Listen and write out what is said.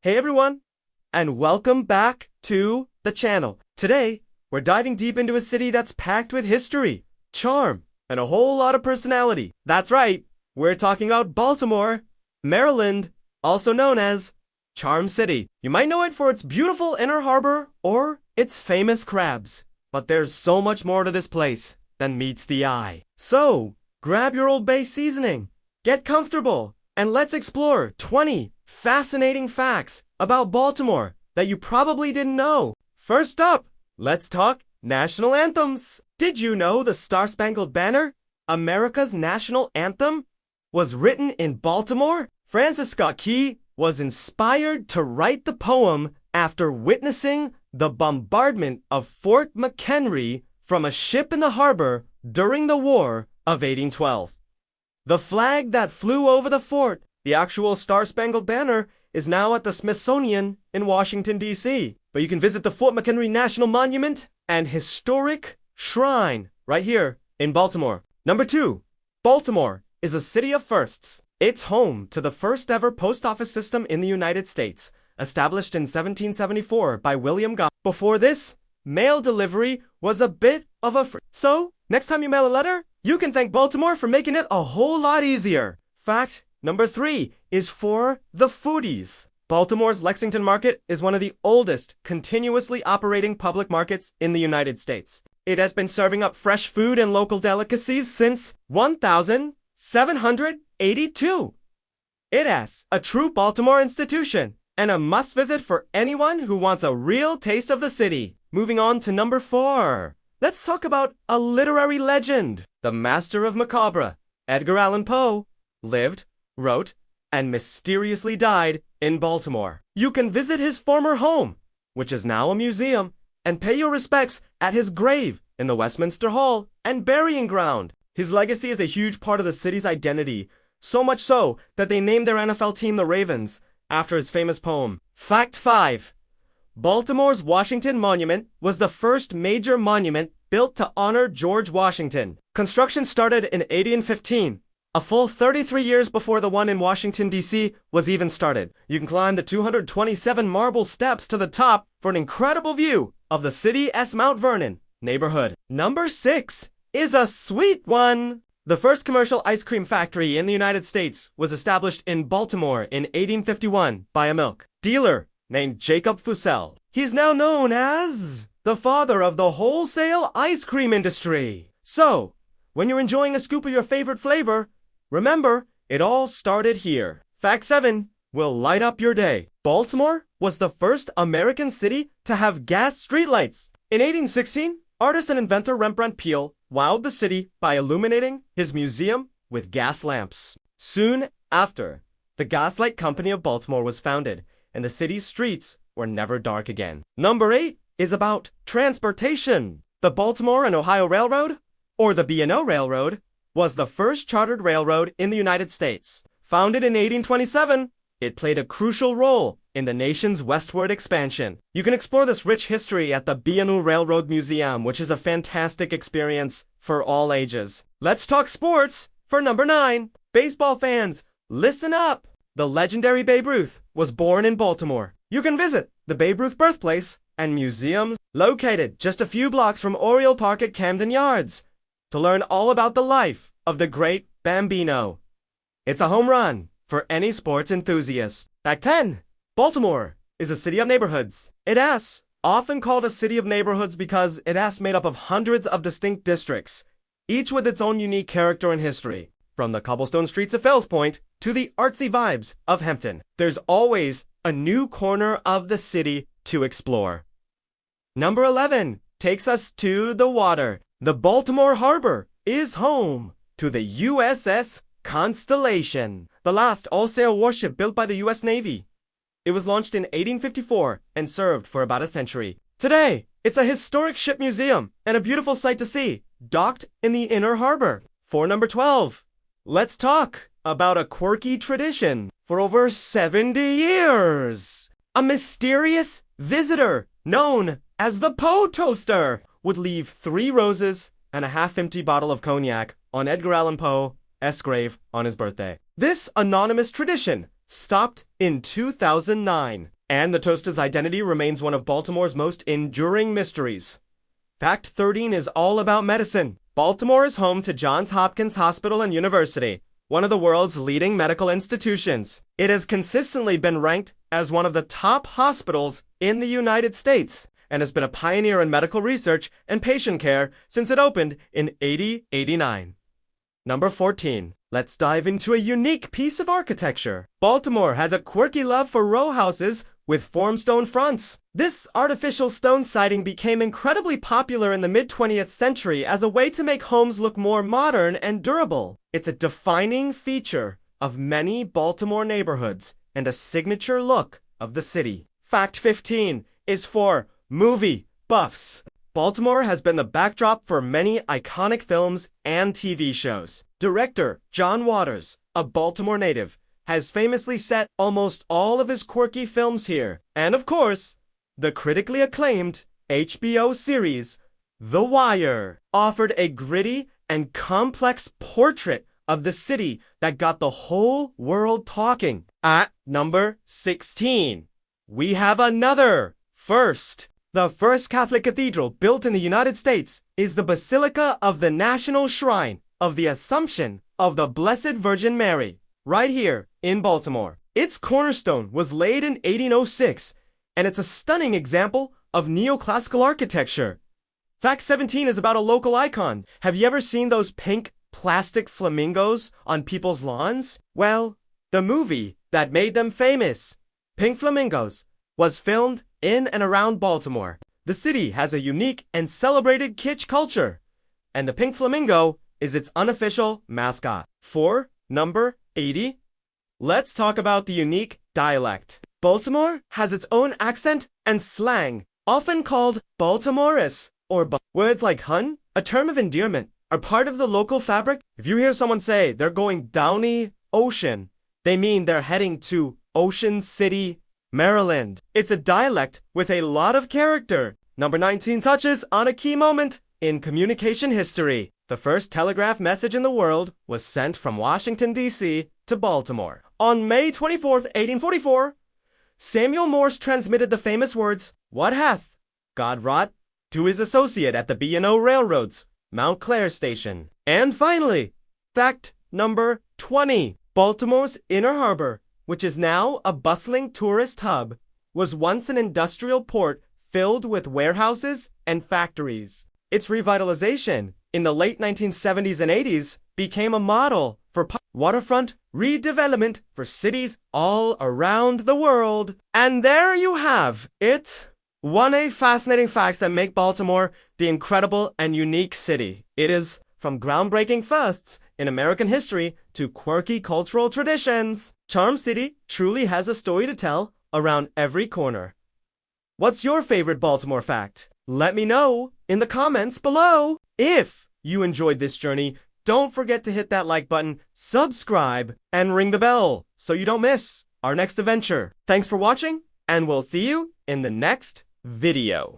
Hey everyone, and welcome back to the channel. Today, we're diving deep into a city that's packed with history, charm, and a whole lot of personality. That's right, we're talking about Baltimore, Maryland, also known as Charm City. You might know it for its beautiful inner harbor or its famous crabs, but there's so much more to this place than meets the eye. So, grab your Old Bay seasoning, get comfortable, and let's explore 20 fascinating facts about Baltimore that you probably didn't know. First up, let's talk national anthems. Did you know the Star-Spangled Banner, America's national anthem, was written in Baltimore? Francis Scott Key was inspired to write the poem after witnessing the bombardment of Fort McHenry from a ship in the harbor during the War of 1812. The flag that flew over the fort, the actual Star-Spangled Banner, is now at the Smithsonian in Washington, D.C. But you can visit the Fort McHenry National Monument and Historic Shrine right here in Baltimore. Number 2, Baltimore is a city of firsts. It's home to the first ever post office system in the United States, established in 1774 by William Gott. Before this, mail delivery was a bit of a So, next time you mail a letter, you can thank Baltimore for making it a whole lot easier. Fact number 3 is for the foodies. Baltimore's Lexington Market is one of the oldest continuously operating public markets in the United States. It has been serving up fresh food and local delicacies since 1782. It is a true Baltimore institution and a must-visit for anyone who wants a real taste of the city. Moving on to number 4. Let's talk about a literary legend. The master of macabre, Edgar Allan Poe, lived, wrote, and mysteriously died in Baltimore. You can visit his former home, which is now a museum, and pay your respects at his grave in the Westminster Hall and burying ground. His legacy is a huge part of the city's identity, so much so that they named their NFL team the Ravens after his famous poem. Fact 5. Baltimore's Washington Monument was the first major monument built to honor George Washington. Construction started in 1815. A full 33 years before the one in Washington, D.C. was even started. You can climb the 227 marble steps to the top for an incredible view of the city's Mount Vernon neighborhood. Number 6 is a sweet one. The first commercial ice cream factory in the United States was established in Baltimore in 1851 by a milk dealer named Jacob Fussell. He's now known as the father of the wholesale ice cream industry. So, when you're enjoying a scoop of your favorite flavor, remember, it all started here. Fact 7 will light up your day. Baltimore was the first American city to have gas streetlights. In 1816, artist and inventor Rembrandt Peale wowed the city by illuminating his museum with gas lamps. Soon after, the Gaslight Company of Baltimore was founded, and the city's streets were never dark again. Number 8 is about transportation. The Baltimore and Ohio Railroad, or the B&O Railroad, was the first chartered railroad in the United States. Founded in 1827, it played a crucial role in the nation's westward expansion. You can explore this rich history at the B&O Railroad Museum, which is a fantastic experience for all ages. Let's talk sports for number 9. Baseball fans, listen up! The legendary Babe Ruth was born in Baltimore. You can visit the Babe Ruth birthplace and museum located just a few blocks from Oriole Park at Camden Yards to learn all about the life of the great Bambino. It's a home run for any sports enthusiast. Fact 10. Baltimore is a city of neighborhoods. It is often called a city of neighborhoods because it is made up of hundreds of distinct districts, each with its own unique character and history. From the cobblestone streets of Fells Point to the artsy vibes of Hempton, there's always a new corner of the city to explore. Number 11 takes us to the water. The Baltimore Harbor is home to the USS Constellation, the last all-sail warship built by the U.S. Navy. It was launched in 1854 and served for about a century. Today, it's a historic ship museum and a beautiful sight to see, docked in the inner harbor. For number 12, let's talk about a quirky tradition. For over 70 years, a mysterious visitor known as the Poe Toaster would leave 3 roses and a half-empty bottle of cognac on Edgar Allan Poe's grave on his birthday. This anonymous tradition stopped in 2009, and the Toast's identity remains one of Baltimore's most enduring mysteries. Fact 13 is all about medicine. Baltimore is home to Johns Hopkins Hospital and University, one of the world's leading medical institutions. It has consistently been ranked as one of the top hospitals in the United States and has been a pioneer in medical research and patient care since it opened in 1889. Number 14. Let's dive into a unique piece of architecture. Baltimore has a quirky love for row houses with formstone fronts. This artificial stone siding became incredibly popular in the mid-20th century as a way to make homes look more modern and durable. It's a defining feature of many Baltimore neighborhoods and a signature look of the city. Fact 15 is for movie buffs. Baltimore has been the backdrop for many iconic films and TV shows. Director John Waters, a Baltimore native, has famously set almost all of his quirky films here. And of course, the critically acclaimed HBO series, The Wire, offered a gritty and complex portrait of the city that got the whole world talking. At number 16, we have another first. The first Catholic cathedral built in the United States is the Basilica of the National Shrine of the Assumption of the Blessed Virgin Mary, right here in Baltimore. Its cornerstone was laid in 1806, and it's a stunning example of neoclassical architecture. Fact 17 is about a local icon. Have you ever seen those pink plastic flamingos on people's lawns? Well, the movie that made them famous, Pink Flamingos, was filmed in and around Baltimore. The city has a unique and celebrated kitsch culture, and the pink flamingo is its unofficial mascot. For number 80, let's talk about the unique dialect. Baltimore has its own accent and slang, often called Baltimoris, or words like hun, a term of endearment, are part of the local fabric. If you hear someone say they're going downy ocean, they mean they're heading to Ocean City, Maryland. It's a dialect with a lot of character. Number 19 touches on a key moment in communication history. The first telegraph message in the world was sent from Washington, D.C. to Baltimore. On May 24th, 1844, Samuel Morse transmitted the famous words, "What hath God wrought?" to his associate at the B&O Railroad's Mount Clair station. And finally, fact number 20. Baltimore's Inner Harbor, which is now a bustling tourist hub, was once an industrial port filled with warehouses and factories. Its revitalization in the late 1970s and 80s became a model for waterfront redevelopment for cities all around the world. And there you have it. One of fascinating facts that make Baltimore the incredible and unique city. It is from groundbreaking firsts in American history to quirky cultural traditions. Charm City truly has a story to tell around every corner. What's your favorite Baltimore fact? Let me know in the comments below. If you enjoyed this journey, don't forget to hit that like button, subscribe, and ring the bell so you don't miss our next adventure. Thanks for watching, and we'll see you in the next video.